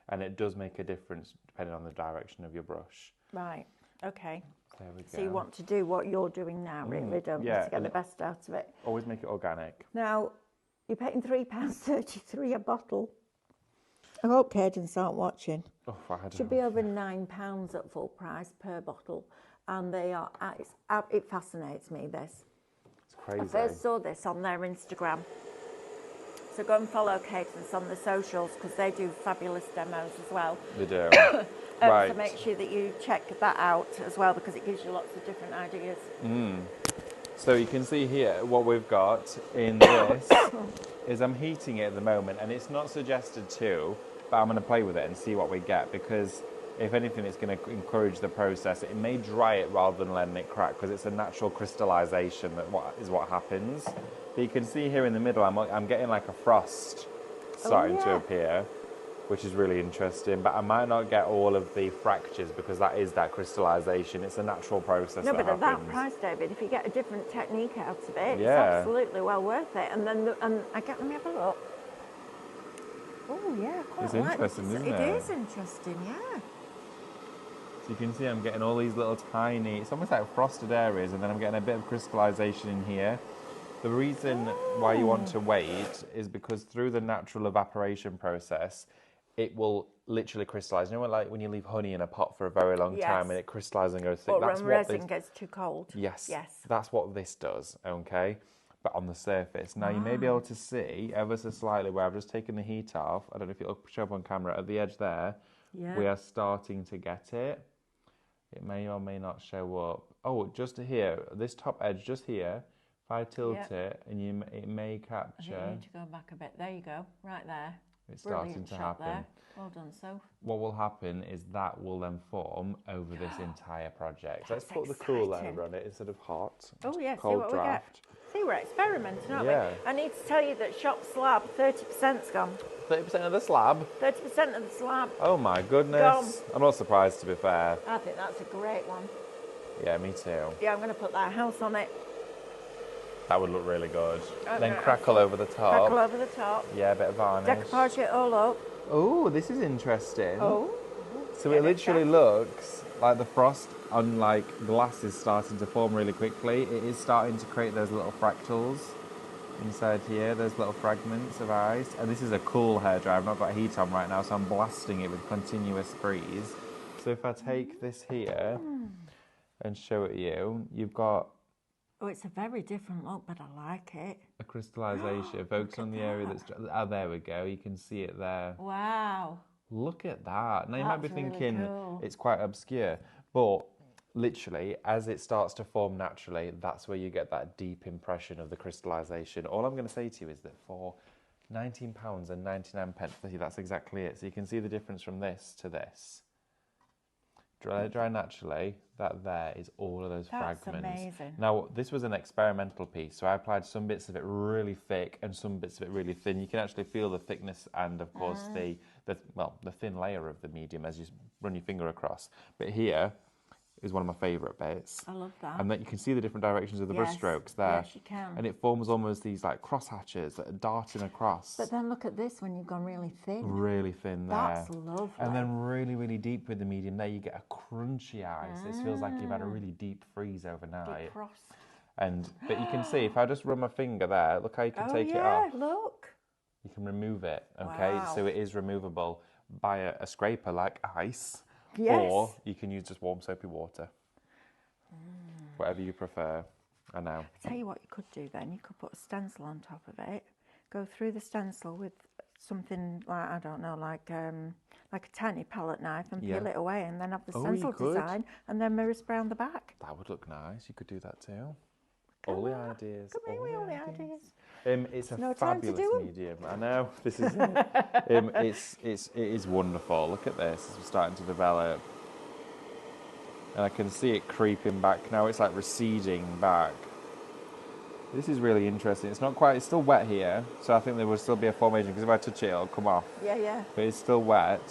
And it does make a difference depending on the direction of your brush. Right. Okay. There we go. So you want to do what you're doing now, really, don't you, yeah, to get and the best out of it. Always make it organic. Now, you're paying £3.33 a bottle. I hope Cadence aren't watching. Oh, I don't Should be over £9 at full price per bottle, and they are. It fascinates me. This. It's crazy. I first saw this on their Instagram. So go and follow Cadence on the socials because they do fabulous demos as well. They do. So make sure that you check that out as well because it gives you lots of different ideas. So you can see here what we've got in this is I'm heating it at the moment, and it's not suggested to, but I'm going to play with it and see what we get, because if anything it's going to encourage the process. It may dry it rather than letting it crack because it's a natural crystallization that what happens. But you can see here in the middle I'm getting like a frost starting to appear, which is really interesting, but I might not get all of the fractures because that is that crystallization. It's a natural process. No, that but at that happens. price, David, if you get a different technique out of it, it's Yeah. absolutely well worth it. And then, let me have a look. Oh yeah, quite It's like interesting, this. isn't it? It is interesting, yeah. So you can see I'm getting all these little tiny, it's almost like frosted areas, and then I'm getting a bit of crystallization in here. The reason why you want to wait is because through the natural evaporation process, it will literally crystallize. You know, like when you leave honey in a pot for a very long time and it crystallizes and goes thick. Or That's when what resin this, gets too cold. yes, Yes. that's what this does, okay? But on the surface. Now you may be able to see ever so slightly where I've just taken the heat off. I don't know if it'll show up on camera. At the edge there, we are starting to get it. It may or may not show up. Oh, just here, this top edge, just here. If I tilt it, and it may capture. I think you need to go back a bit. There you go, right there. It's starting Brilliant to shot happen. there. Well done, Soph. What will happen is that will then form over this entire project. Let's That's put the cool exciting. over on it instead of hot. Oh yeah, see Cold what draft. we get. See, we're experimenting, aren't Yeah. we? I need to tell you that shop slab, 30%'s gone. 30% of the slab. 30% of the slab. Oh my goodness. I'm not surprised, to be fair. I think that's a great one. Yeah, me too. Yeah, I'm going to put that house on it. That would look really good. Okay. Then crackle over the top. Crackle over the top. Yeah, a bit of varnish. Decoupage it all up. Oh, this is interesting. Oh. So it literally looks like the frost on like glass is starting to form really quickly. It is starting to create those little fractals inside here, those little fragments of ice. And this is a cool hairdryer. I've not got heat on right now, so I'm blasting it with continuous breeze. So if I take this here and show it you, you've got Oh, it's a very different look, but I like it. a crystallization. Focus on the area that's... Oh, there we go. You can see it there. Wow. Look at that. Now you might be That's really thinking cool. it's quite obscure, but literally as it starts to form naturally, that's where you get that deep impression of the crystallization. All I'm going to say to you is that for £19.99, that's exactly it. So you can see the difference from this to this. Dry naturally, that there is all of those That's fragments. amazing. Now, this was an experimental piece, so I applied some bits of it really thick and some bits of it really thin. You can actually feel the thickness and, of course, the thin layer of the medium as you run your finger across. But here is one of my favourite bits. I love that. And that you can see the different directions of the brush strokes there. Yes, you can. And it forms almost these like cross hatches that are darting across. But then look at this when you've gone really thin. Really thin there. That's lovely. And then really, really deep with the medium there, you get a crunchy ice. It feels like you've had a really deep freeze overnight. Deep frost. But you can see, if I just run my finger there, look how you can take it off. Look. You can remove it, okay? Wow. So it is removable by a scraper like ice. Yes. Or you can use just warm soapy water. Whatever you prefer. I know. I'll tell you what you could do then. You could put a stencil on top of it, go through the stencil with something like, I don't know, like a tiny palette knife and peel it away and then have the stencil design and then mirror spray on the back. That would look nice. You could do that too. All the ideas. Come here with all the ideas. It's a No time to fabulous do 'em. medium. I know. This is it. It is wonderful. Look at this. It's starting to develop. And I can see it creeping back. Now it's like receding back. This is really interesting. It's not quite, it's still wet here. So I think there will still be a formation because if I touch it, it'll come off. Yeah. But it's still wet.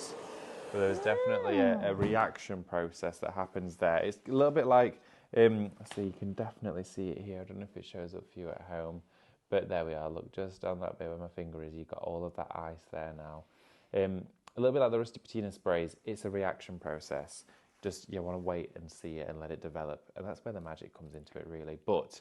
But there's definitely a reaction process that happens there. It's a little bit like, so you can definitely see it here. I don't know if it shows up for you at home. But there we are. Look, just on that bit where my finger is, you've got all of that ice there now. A little bit like the Rusty Patina sprays. It's a reaction process. Just you want to wait and see it and let it develop, and that's where the magic comes into it, really. But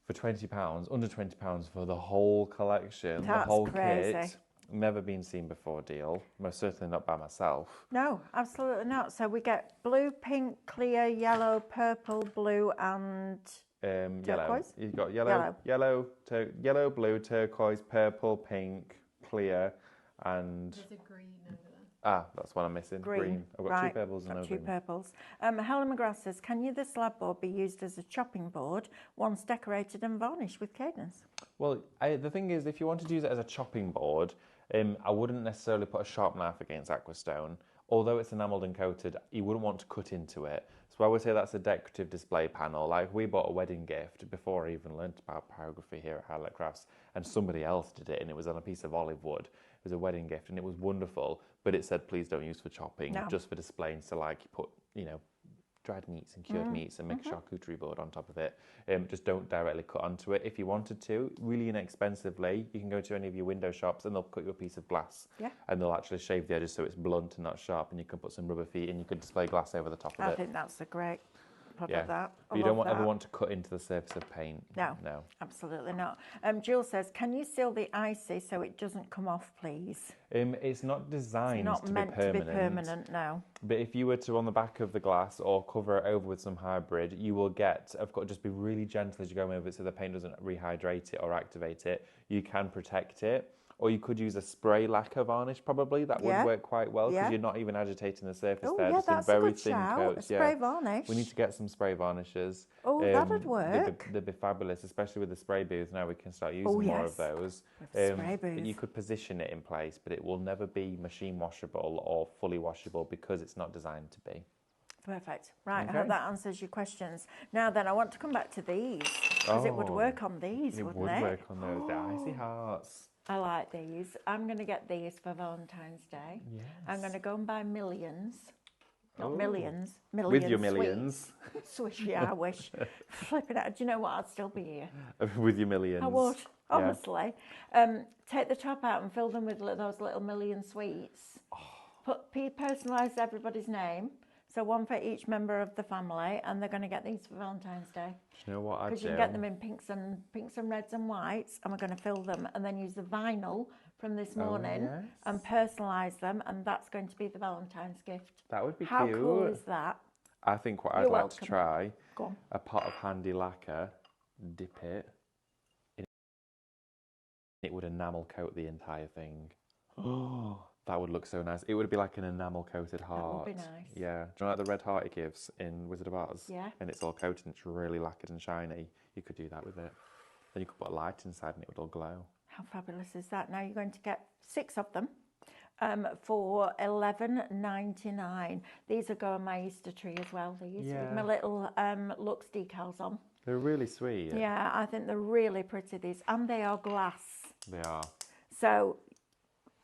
for £20, under £20 for the whole collection, the whole kit, never been seen before deal. Most certainly not by myself. No, absolutely not. So we get blue, pink, clear, yellow, purple, blue, and Yellow. turquoise? You've got yellow, blue, turquoise, purple, pink, clear, and There's a green over there. that's one I'm missing. green. I've got Right, two purples and got no two green. purples. Helen McGrath says, can the slab board be used as a chopping board once decorated and varnished with cadence? Well, the thing is, if you wanted to use it as a chopping board, I wouldn't necessarily put a sharp knife against Aquastone. Although it's enamelled and coated, you wouldn't want to cut into it. So I would say that's a decorative display panel. Like, we bought a wedding gift before I even learnt about pyrography here at Highlight Crafts, and somebody else did it, and it was on a piece of olive wood. It was a wedding gift, and it was wonderful, but it said, please don't use for chopping, just for displaying. So, like, you put, dried meats and cured meats and make a charcuterie board on top of it. Just don't directly cut onto it. If you wanted to, really inexpensively, you can go to any of your window shops and they'll cut you a piece of glass. Yeah. And they'll actually shave the edges so it's blunt and not sharp, and you can put some rubber feet and you can display glass over the top of it. I think that's a great product. Yeah. That. But you don't ever want to cut into the surface of paint. No. No. Absolutely not. Jill says, can you seal the icy so it doesn't come off, please? It's not designed Not to meant be permanent. to be permanent, no. But if you were to, on the back of the glass or cover it over with some hybrid, you will get, of course, just be really gentle as you go over it so the paint doesn't rehydrate it or activate it. You can protect it. Or you could use a spray lacquer varnish, probably. That would work quite well because you're not even agitating the surface there. Yeah, just that's in very a good thin shout. coats. A spray varnish. We need to get some spray varnishes. Oh, that'd work. They'd be fabulous, especially with the spray booth. Now we can start using more of those. With the spray booth. But you could position it in place, but it will never be machine washable or fully washable because it's not designed to be. Perfect. Right, I Okay. hope that answers your questions. Now then, I want to come back to these because it would work on these, wouldn't it? It would work on those. The icy hearts. I like these. I'm going to get these for Valentine's Day. Yes. I'm going to go and buy millions. Not Oh. millions. With your sweets. millions. Swish, yeah, I wish. Flipping out. Do you know what? I'd still be here. With your millions. I would, Yeah. honestly. Take the top out and fill them with those little million sweets. Personalise everybody's name. So one for each member of the family, and they're going to get these for Valentine's Day. Do you know what I'd do? Because you can get them in pinks and reds and whites, and we're going to fill them and then use the vinyl from this morning yes. and personalise them, and that's going to be the Valentine's gift. That would be How cute. cool is that? I think what I'd You're like welcome. to try, Go on. a pot of handy lacquer, dip it, it would enamel coat the entire thing. Oh, that would look so nice. It would be like an enamel coated heart. That would be nice. Yeah. Do you know like the red heart it gives in Wizard of Oz? Yeah. And it's all coated and it's really lacquered and shiny. You could do that with it. Then you could put a light inside and it would all glow. How fabulous is that? Now you're going to get 6 of them for $11.99. These will go on my Easter tree as well, these, with my little Lux decals on. They're really sweet. Yeah, I think they're really pretty, these, and they are glass. They are. So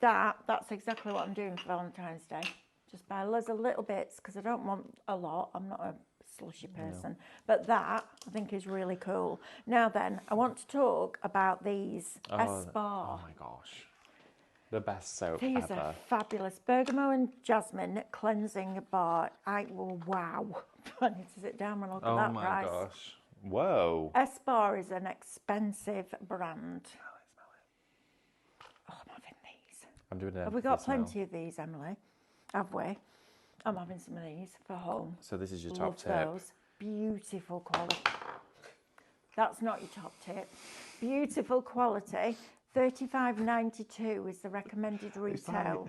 that's exactly what I'm doing for Valentine's Day. Just buy loads of little bits because I don't want a lot. I'm not a slushy person. But that, I think, is really cool. Now then, I want to talk about these Espar. Oh my gosh. The best soap These ever. are fabulous. Bergamot and Jasmine cleansing bar. Wow. I need to sit down and look at that Oh my price. gosh. Whoa. Espar is an expensive brand. Oh, I'm having these. I'm doing it. Have we got plenty of these, Emily? Have we? I'm having some of these for home. So this is your Love top tip. those. Beautiful quality. That's not your top tip. Beautiful quality. $35.92 is the recommended retail.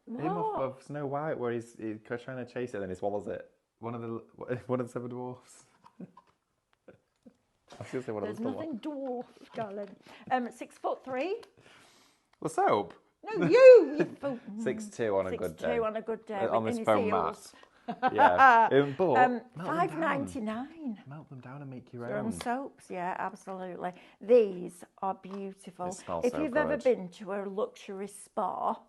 Him off of Snow White, where he's trying to chase it, and then he swallows it. One of the 7 dwarfs. I was going to say one There's of the nothing dwarf, darling. 6'3". The soap. No, you fool. 6'2" on a good day. 6'2" on a good day. On in this his foam mat. heels. Yeah. But melt them down. $5.99. Melt them down and make your They're on own. soaps, yeah, absolutely. These are beautiful. They smell If so you've ever good. been to a luxury spa,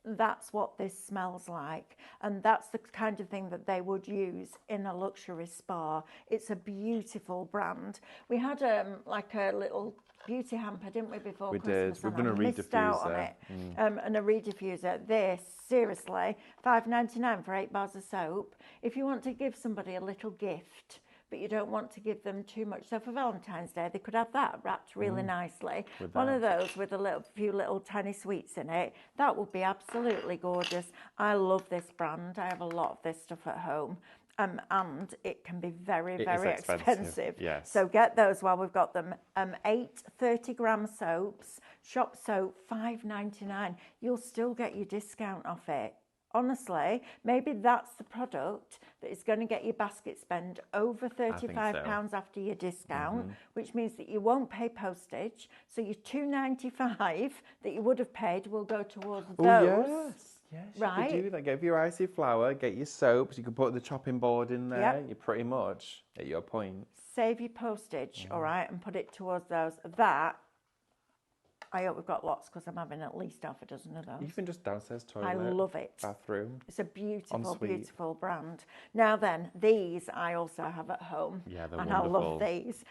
that's what this smells like. And that's the kind of thing that they would use in a luxury spa. It's a beautiful brand. We had like a little beauty hamper, didn't we, before We Christmas? did. We've and done a I missed out on rediffuser. it. And a rediffuser. This, seriously, $5.99 for 8 bars of soap. If you want to give somebody a little gift, but you don't want to give them too much. So for Valentine's Day, they could have that wrapped really nicely. One of those with a few little tiny sweets in it. That would be absolutely gorgeous. I love this brand. I have a lot of this stuff at home. And it can be very, very expensive. Yes. So get those while we've got them. 8 30-gram soaps, shop soap, $5.99. You'll still get your discount off it. Honestly, maybe that's the product that is going to get your basket spend over £35 after your discount, which means that you won't pay postage. So your $2.95 that you would have paid will go towards those. Yes, right? You could do that. Get your icy flour, get your soaps. You can put the chopping board in there. Yep. You're pretty much at your point. Save your postage, all right, and put it towards those. That, I hope we've got lots because I'm having at least half a dozen of those. Even just downstairs toilet. I love it. Bathroom. It's a beautiful, Ensuite. beautiful brand. Now then, these I also have at home. Yeah, they're and wonderful. I love these.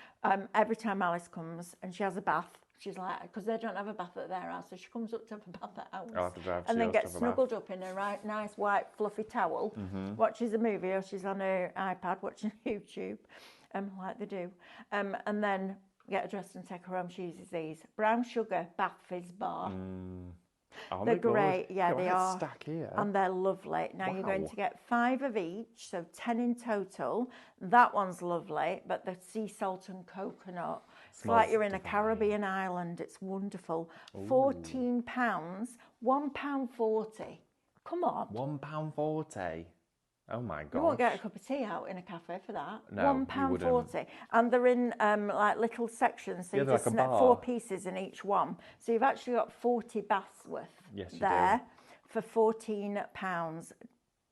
Every time Alice comes and she has a bath, she's like, because they don't have a bath at their house, so she comes up to have a bath at ours. I'll have to drive to and then yours gets to have a bath. snuggled up in a nice white fluffy towel, watches a movie or she's on her iPad watching YouTube, like they do. And then get her dressed and take her home. She uses these. Brown Sugar Bath Fizz Bar. Oh They're my God. great, yeah, Look, they I had a are. stack here. And they're lovely. Now you're going Wow. to get 5 of each, so 10 in total. That one's lovely, but the sea salt and coconut. It's like Smells you're in a divine. Caribbean island. It's wonderful. £14, £1.40. Come on. £1.40. Oh my God. You won't get a cup of tea out in a cafe for that. No, you £1.40. And they're in like little sections, so Yeah, you they're just like a snap bar. 4 pieces in each one. So you've actually got 40 baths worth Yes, you there for £14.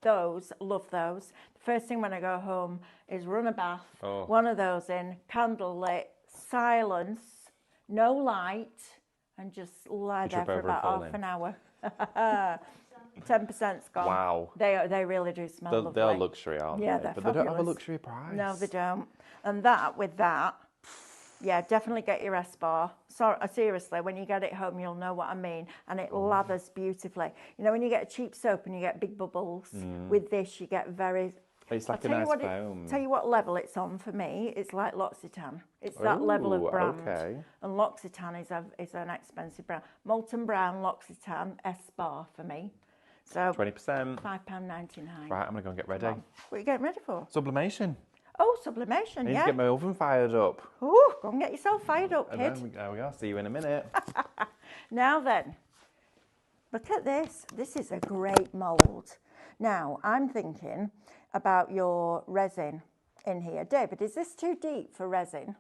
Those, love those. The first thing when I go home is run a bath, one of those in, candle lit, silence, no light, and just lie there for about half an hour. 10%'s gone. Wow. They really do smell lovely. They're luxury, aren't Yeah, they? they're But they don't have a fabulous. luxury price. No, they don't. And that, with that, yeah, definitely get your S-Bar. Seriously, when you get it home, you'll know what I mean. And it lathers beautifully. You know, when you get a cheap soap and you get big bubbles, with this you get very... It's like a I'll nice tell foam. tell you what level it's on for me. It's like L'Occitane. It's that level of Ooh, brand. okay. And L'Occitane is an expensive brand. Molten Brown L'Occitane S-Bar for me. So 20%. £5.99. Right, I'm going to go and get ready. What are you getting ready for? Sublimation. Oh, sublimation, I need yeah. to get my oven fired up. Ooh, go and get yourself fired up, And kid. then there we are. See you in a minute. Now then, look at this. This is a great mould. Now, I'm thinking about your resin in here. David, is this too deep for resin?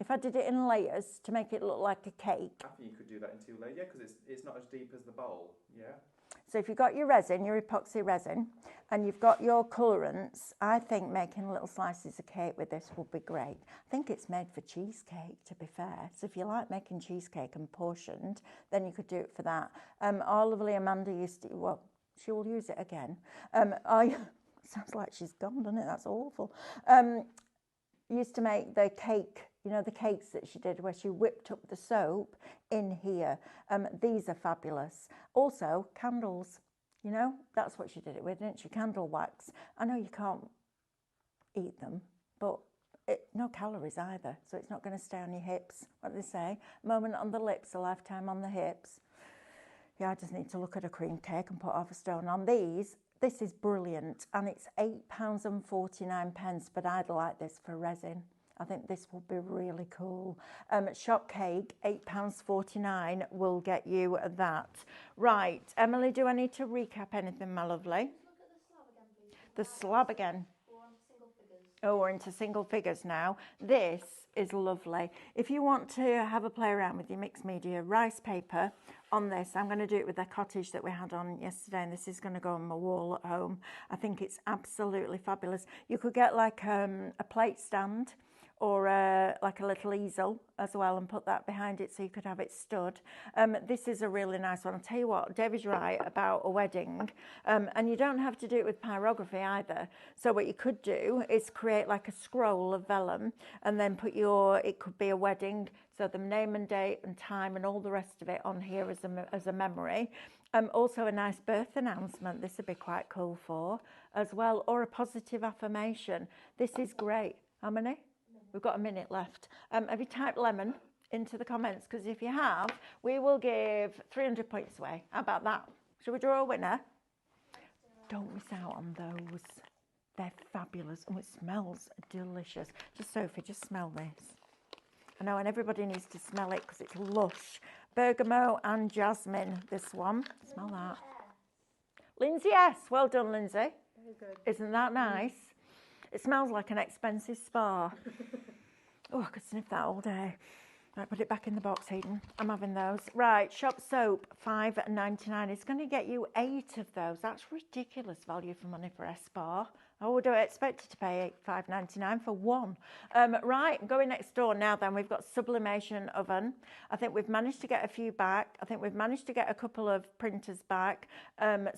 If I did it in layers to make it look like a cake. I think you could do that in 2 layers. Yeah, because it's not as deep as the bowl. Yeah. So if you've got your resin, your epoxy resin, and you've got your colourants, I think making little slices of cake with this would be great. I think it's made for cheesecake, to be fair. So if you like making cheesecake and portioned, then you could do it for that. Our lovely Amanda used to, well, she will use it again. Sounds like she's gone, doesn't it? That's awful. Used to make the cake, you know, the cakes that she did where she whipped up the soap in here. These are fabulous. Also, candles, you know, that's what she did it with, didn't she? Candle wax. I know you can't eat them, but no calories either, so it's not going to stay on your hips. What do they say? A moment on the lips, a lifetime on the hips. Yeah, I just need to look at a cream cake and put half a stone on these. This is brilliant, and it's £8.49, but I'd like this for resin. I think this will be really cool. Shop cake, £8.49 will get you that. Right, Emily, do I need to recap anything, my lovely? Look at the slab again, please. The slab again. We're on single figures. Oh, we're into single figures now. This is lovely. If you want to have a play around with your mixed media rice paper on this, I'm going to do it with the cottage that we had on yesterday, and this is going to go on my wall at home. I think it's absolutely fabulous. You could get like a plate stand or like a little easel as well, and put that behind it so you could have it stood. This is a really nice one. I'll tell you what, David's right about a wedding, and you don't have to do it with pyrography either. So what you could do is create like a scroll of vellum and then put it could be a wedding, so the name and date and time and all the rest of it on here as a memory. Also a nice birth announcement, this would be quite cool for as well, or a positive affirmation. This is great. How many? We've got a minute left. Have you typed lemon into the comments? Because if you have, we will give 300 points away. How about that? Shall we draw a winner? Don't miss out on those. They're fabulous. Oh, it smells delicious. Just Sophie, just smell this. I know, and everybody needs to smell it because it's lush. Bergamot and jasmine, this one. Smell that. Lindsay S. Well done, Lindsay. Very good. Isn't that nice? It smells like an expensive spa. Oh, I could sniff that all day. Right, put it back in the box, Hayden. I'm having those. Right, shop soap, $5.99. It's going to get you 8 of those. That's ridiculous value for money for a spa. I would have expected to pay $5.99 for one. Right, going next door now then, we've got sublimation oven. I think we've managed to get a few back. I think we've managed to get a couple of printers back.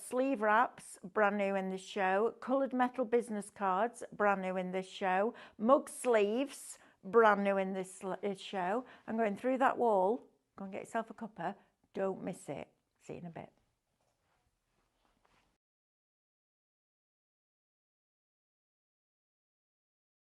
Sleeve wraps, brand new in this show. Coloured metal business cards, brand new in this show. Mug sleeves, brand new in this show. I'm going through that wall. Go and get yourself a cuppa. Don't miss it. See you in a bit.